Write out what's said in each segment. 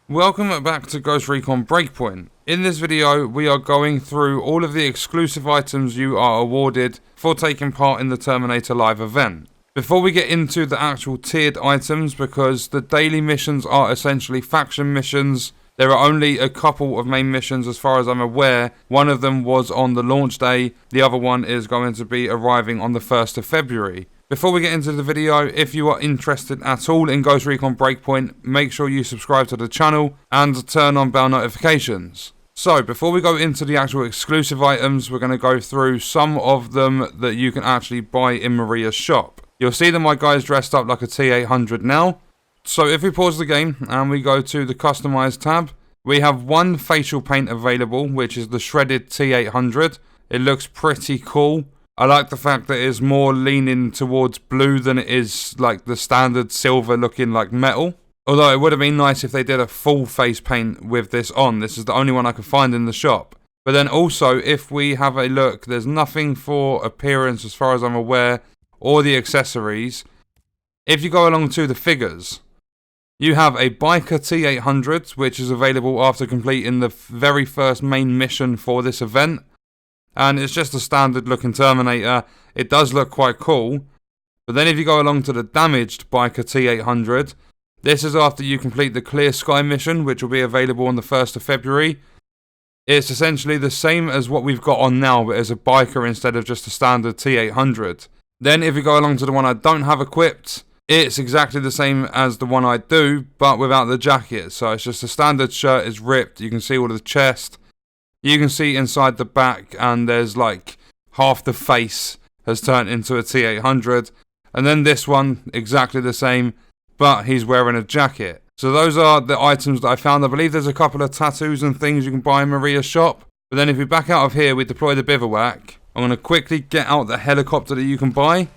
Welcome back to Ghost Recon Breakpoint. In this video, we are going through all of the exclusive items you are awarded for taking part in the Terminator Live Event. Before we get into the actual tiered items, because the daily missions are essentially faction missions, there are only a couple of main missions as far as I'm aware. One of them was on the launch day, the other one is going to be arriving on the 1st of February. Before we get into the video, if you are interested at all in Ghost Recon Breakpoint, make sure you subscribe to the channel and turn on bell notifications. So, before we go into the actual exclusive items, we're going to go through some of them that you can actually buy in Moorea Shop. You'll see that my guy's dressed up like a T800 now. So if we pause the game and we go to the Customize tab, we have one facial paint available, which is the shredded T800. It looks pretty cool. I like the fact that it's more leaning towards blue than it is like the standard silver looking like metal. Although it would have been nice if they did a full face paint with this on. This is the only one I could find in the shop. But then also, if we have a look, there's nothing for appearance as far as I'm aware, or the accessories. If you go along to the figures, you have a Biker T800, which is available after completing the very first main mission for this event. And it's just a standard looking Terminator. It does look quite cool. But then if you go along to the damaged Biker T800, this is after you complete the Clear Sky mission, which will be available on the 1st of February. It's essentially the same as what we've got on now, but as a biker instead of just a standard T800. Then if you go along to the one I don't have equipped, it's exactly the same as the one I do, but without the jacket. So it's just a standard shirt is ripped. You can see all of the chest. You can see inside the back, and there's like half the face has turned into a T800. And then this one, exactly the same, but he's wearing a jacket. So those are the items that I found. I believe there's a couple of tattoos and things you can buy in Moorea Shop. But then if we back out of here, we deploy the bivouac. I'm going to quickly get out the helicopter that you can buy.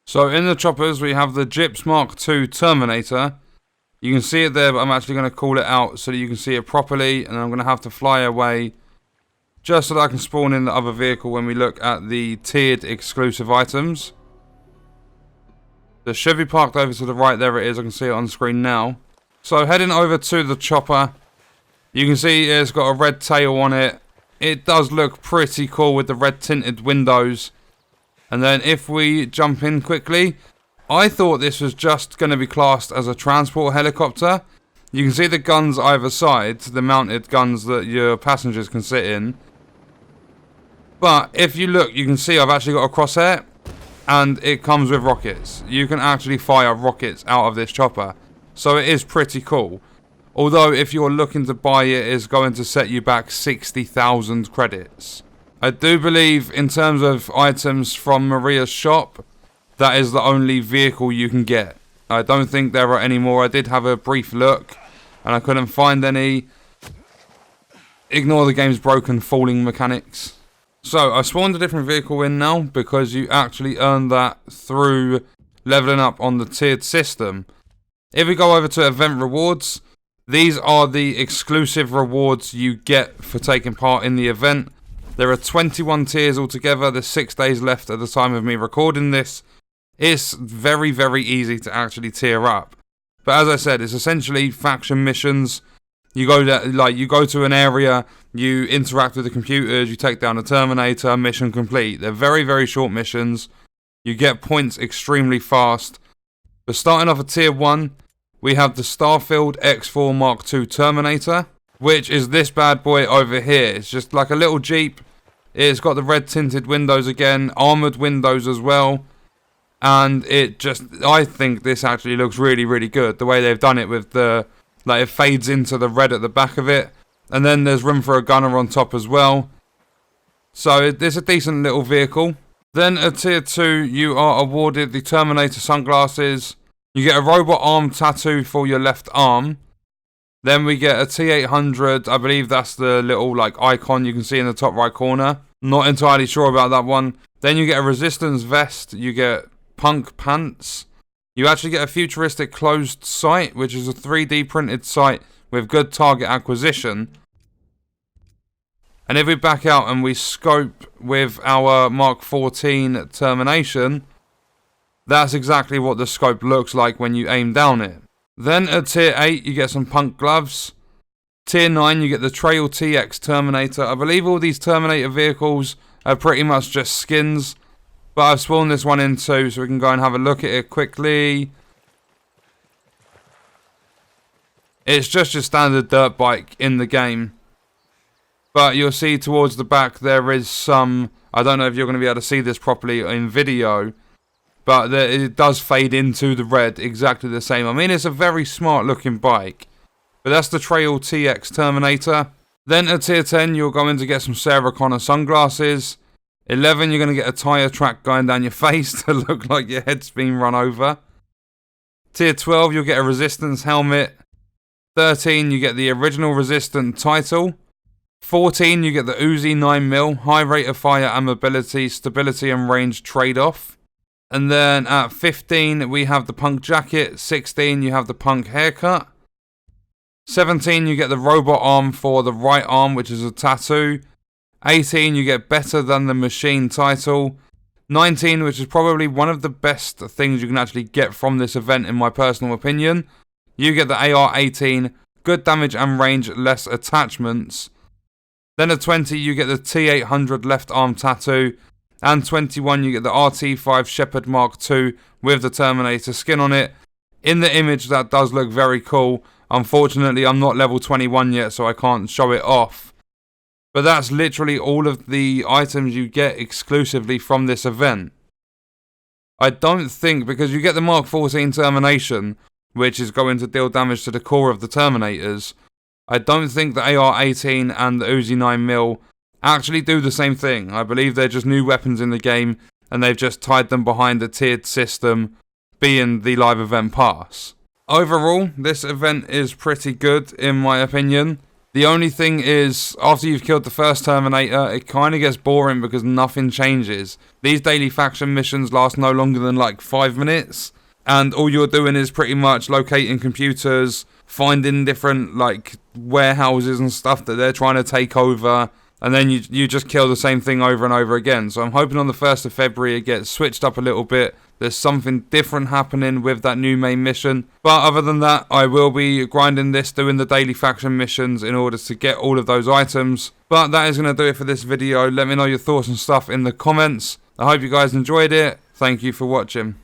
So in the choppers, we have the Gyps Mark II Terminator. You can see it there, but I'm actually going to call it out so that you can see it properly. And I'm going to have to fly away just so that I can spawn in the other vehicle when we look at the tiered exclusive items. The Chevy parked over to the right, there it is, I can see it on screen now. So heading over to the chopper, you can see it's got a red tail on it. It does look pretty cool with the red tinted windows. And then if we jump in quickly, I thought this was just going to be classed as a transport helicopter. You can see the guns either side, the mounted guns that your passengers can sit in. But if you look, you can see I've actually got a crosshair, and it comes with rockets. You can actually fire rockets out of this chopper. So it is pretty cool. Although if you're looking to buy it, it's going to set you back 60,000 credits. I do believe in terms of items from Moorea Shop, that is the only vehicle you can get. I don't think there are any more. I did have a brief look and I couldn't find any. Ignore the game's broken falling mechanics. So, I spawned a different vehicle in now because you actually earn that through leveling up on the tiered system. If we go over to event rewards, these are the exclusive rewards you get for taking part in the event. There are 21 tiers altogether. There's 6 days left at the time of me recording this. It's very, very easy to actually tier up. But as I said, it's essentially faction missions. You go to an area, you interact with the computers, you take down a Terminator, mission complete. They're very, very short missions. You get points extremely fast. But starting off at tier 1, we have the Starfield X4 Mark II Terminator, which is this bad boy over here. It's just like a little Jeep. It's got the red tinted windows again, armoured windows as well. And I think this actually looks really, really good. The way they've done it with the, it fades into the red at the back of it. And then there's room for a gunner on top as well. So it's a decent little vehicle. Then at tier 2, you are awarded the Terminator sunglasses. You get a robot arm tattoo for your left arm. Then we get a T800. I believe that's the little icon you can see in the top right corner. Not entirely sure about that one. Then you get a resistance vest. You get punk pants. You actually get a futuristic closed sight, which is a 3D printed sight with good target acquisition. And if we back out and we scope with our Mark 14 termination, that's exactly what the scope looks like when you aim down it. Then at tier 8 you get some punk gloves. Tier 9, you get the Trail TX Terminator. I believe all these Terminator vehicles are pretty much just skins. But I've spawned this one in too, so we can go and have a look at it quickly. It's just your standard dirt bike in the game. But you'll see towards the back there is some... I don't know if you're going to be able to see this properly in video. But it does fade into the red exactly the same. I mean, it's a very smart looking bike. But that's the Trail TX Terminator. Then at tier 10, you're going to get some Sarah Connor sunglasses. 11, you're going to get a tyre track going down your face to look like your head's been run over. Tier 12, you'll get a Resistance helmet. 13, you get the original Resistant title. 14, you get the Uzi 9mm, high rate of fire and mobility, stability and range trade-off. And then at 15, we have the Punk jacket. 16, you have the Punk haircut. 17, you get the robot arm for the right arm, which is a tattoo. 18, you get Better Than the Machine title. 19, which is probably one of the best things you can actually get from this event in my personal opinion. You get the AR-18, good damage and range, less attachments. Then at 20, you get the T800 left arm tattoo. And 21, you get the RT5 Shepherd Mark II with the Terminator skin on it. In the image, that does look very cool. Unfortunately, I'm not level 21 yet, so I can't show it off. But that's literally all of the items you get exclusively from this event. I don't think, because you get the Mark 14 Termination, which is going to deal damage to the core of the Terminators. I don't think the AR-18 and the Uzi 9mm actually do the same thing. I believe they're just new weapons in the game, and they've just tied them behind a tiered system, being the live event pass. Overall, this event is pretty good in my opinion. The only thing is, after you've killed the first Terminator, it kind of gets boring because nothing changes. These daily faction missions last no longer than like 5 minutes, and all you're doing is pretty much locating computers, finding different like warehouses and stuff that they're trying to take over, and then you just kill the same thing over and over again. So I'm hoping on the 1st of February it gets switched up a little bit. There's something different happening with that new main mission. But other than that, I will be grinding this, doing the daily faction missions in order to get all of those items. But that is going to do it for this video. Let me know your thoughts and stuff in the comments. I hope you guys enjoyed it. Thank you for watching.